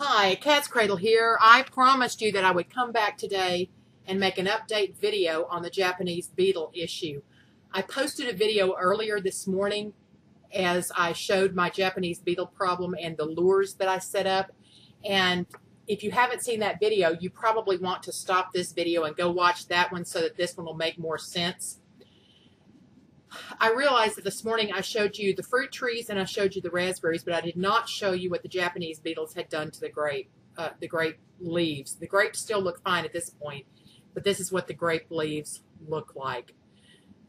Hi, Cat's Cradle here. I promised you that I would come back today and make an update video on the Japanese beetle issue. I posted a video earlier this morning as I showed my Japanese beetle problem and the lures that I set up. And if you haven't seen that video, you probably want to stop this video and go watch that one so that this one will make more sense. I realized that this morning I showed you the fruit trees and I showed you the raspberries, but I did not show you what the Japanese beetles had done to the grape leaves. The grapes still look fine at this point, but this is what the grape leaves look like.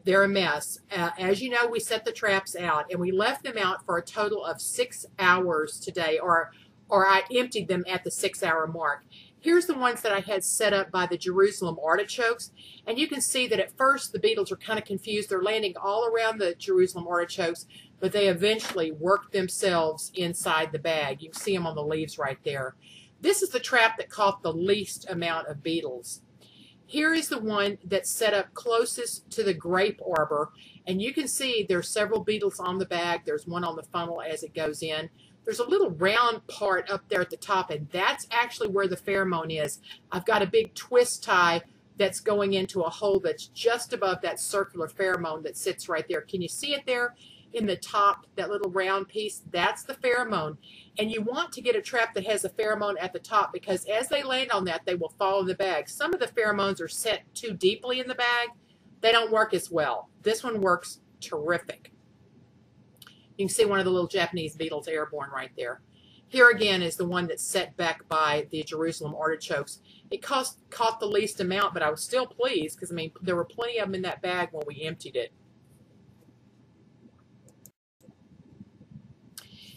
They're a mess. As you know, we set the traps out and we left them out for a total of 6 hours today, or I emptied them at the 6-hour mark. Here's the ones that I had set up by the Jerusalem artichokes. And you can see that at first the beetles are kind of confused. They're landing all around the Jerusalem artichokes, but they eventually work themselves inside the bag. You can see them on the leaves right there. This is the trap that caught the least amount of beetles. Here is the one that's set up closest to the grape arbor. And you can see there's several beetles on the bag. There's one on the funnel as it goes in. There's a little round part up there at the top, and that's actually where the pheromone is. I've got a big twist tie that's going into a hole that's just above that circular pheromone that sits right there. Can you see it there in the top, that little round piece? That's the pheromone. And you want to get a trap that has a pheromone at the top, because as they land on that, they will fall in the bag. Some of the pheromones are set too deeply in the bag. They don't work as well. This one works terrific. You can see one of the little Japanese beetles airborne right there. Here again is the one that's set back by the Jerusalem artichokes. It caught the least amount, but I was still pleased because, I mean, there were plenty of them in that bag when we emptied it.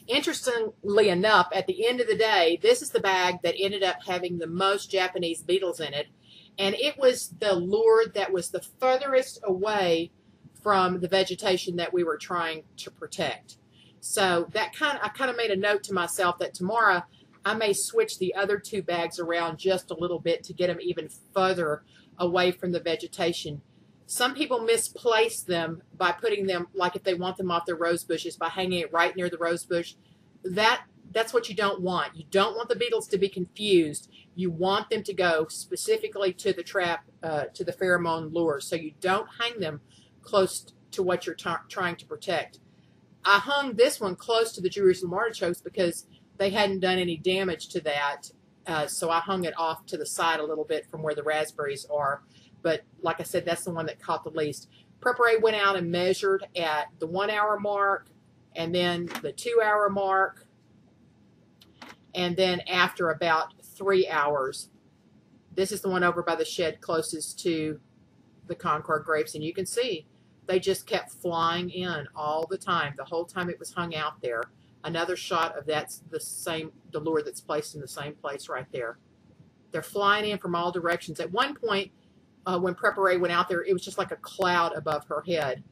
Interestingly enough, at the end of the day, this is the bag that ended up having the most Japanese beetles in it. And it was the lure that was the furthest away from the vegetation that we were trying to protect. So that I kind of made a note to myself that tomorrow I may switch the other two bags around just a little bit to get them even further away from the vegetation. Some people misplace them by putting them, like if they want them off their rose bushes, by hanging it right near the rose bush. That's what you don't want. You don't want the beetles to be confused. You want them to go specifically to the trap, to the pheromone lure. So you don't hang them close to what you're trying to protect. I hung this one close to the Jerusalem artichokes because they hadn't done any damage to that. So I hung it off to the side a little bit from where the raspberries are. But like I said, that's the one that caught the least. Prepare went out and measured at the 1-hour mark, and then the 2-hour mark, and then after about 3 hours. This is the one over by the shed closest to the Concord grapes, and you can see they just kept flying in all the time, the whole time it was hung out there. Another shot of that's the lure that's placed in the same place right there. They're flying in from all directions. At one point, when Prepare went out there, it was just like a cloud above her head.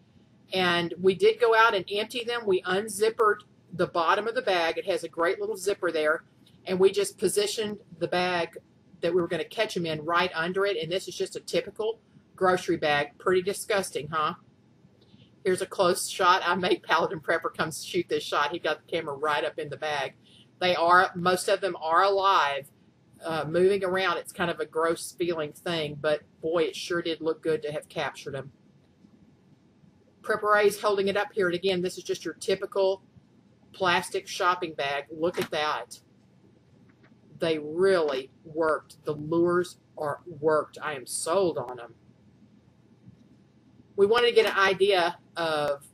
And we did go out and empty them. We unzippered the bottom of the bag. It has a great little zipper there. And we just positioned the bag that we were going to catch them in right under it. And this is just a typical grocery bag. Pretty disgusting, huh? Here's a close shot. I made Paladin Prepper come shoot this shot. He got the camera right up in the bag. Most of them are alive, moving around. It's kind of a gross feeling thing, but boy, it sure did look good to have captured them. Prepare is holding it up here, and again, this is just your typical plastic shopping bag. Look at that. They really worked. The lures worked. I am sold on them. We wanted to get an idea of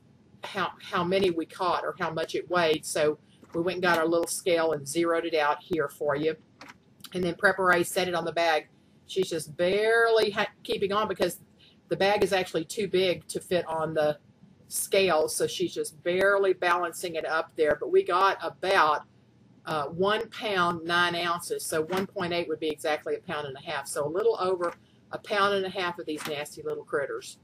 how many we caught or how much it weighed, so we went and got our little scale and zeroed it out here for you. And then Prepare set it on the bag. She's just barely keeping on because the bag is actually too big to fit on the scale, so she's just barely balancing it up there. But we got about 1 pound 9 ounces, so 1.8 would be exactly 1.5 pounds. So a little over 1.5 pounds of these nasty little critters.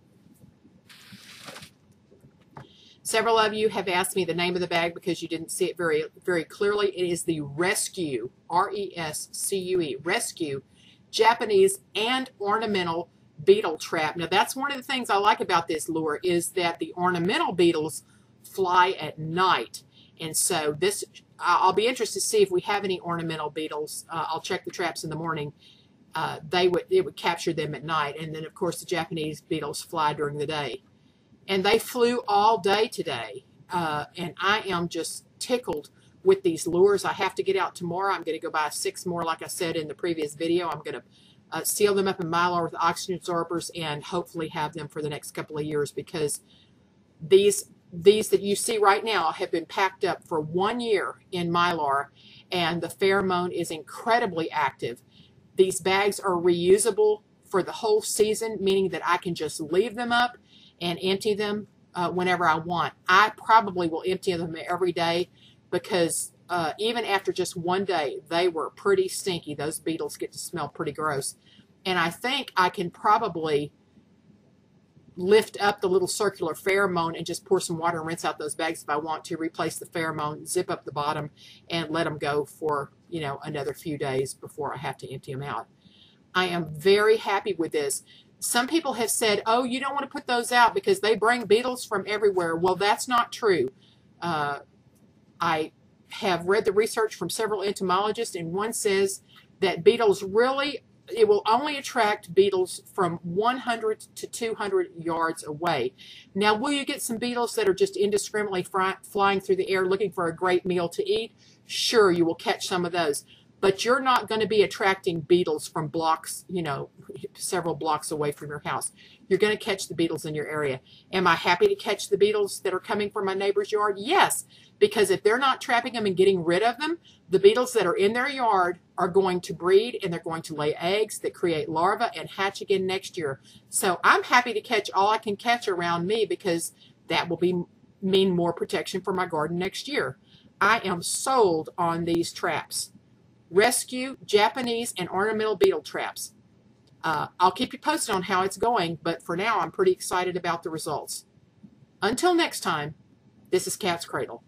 Several of you have asked me the name of the bag because you didn't see it very, very clearly. It is the Rescue, R-E-S-C-U-E, Rescue Japanese and Ornamental Beetle Trap. Now, that's one of the things I like about this lure is that the ornamental beetles fly at night. And so this I'll be interested to see if we have any ornamental beetles. I'll check the traps in the morning. It would capture them at night, and then of course the Japanese beetles fly during the day. And they flew all day today, and I am just tickled with these lures. I have to get out tomorrow. I'm going to go buy 6 more, like I said in the previous video. I'm going to seal them up in Mylar with oxygen absorbers and hopefully have them for the next couple of years, because these that you see right now have been packed up for 1 year in Mylar, and the pheromone is incredibly active. These bags are reusable for the whole season, meaning that I can just leave them up and empty them whenever I want. I probably will empty them every day, because even after just 1 day, they were pretty stinky. Those beetles get to smell pretty gross. And I think I can probably lift up the little circular pheromone and just pour some water and rinse out those bags if I want to, replace the pheromone, zip up the bottom, and let them go for, you know, another few days before I have to empty them out. I am very happy with this. Some people have said, oh, you don't want to put those out because they bring beetles from everywhere. Well, that's not true. I have read the research from several entomologists, and one says that beetles really, it will only attract beetles from 100 to 200 yards away. Now, will you get some beetles that are just indiscriminately flying through the air looking for a great meal to eat? Sure, you will catch some of those. But you're not going to be attracting beetles from blocks, you know, several blocks away from your house. You're going to catch the beetles in your area. Am I happy to catch the beetles that are coming from my neighbor's yard? Yes, because if they're not trapping them and getting rid of them, the beetles that are in their yard are going to breed, and they're going to lay eggs that create larvae and hatch again next year. So I'm happy to catch all I can catch around me, because that will mean more protection for my garden next year. I am sold on these traps. Rescue Japanese and ornamental beetle traps. I'll keep you posted on how it's going, but for now I'm pretty excited about the results. Until next time, this is Cat's Cradle.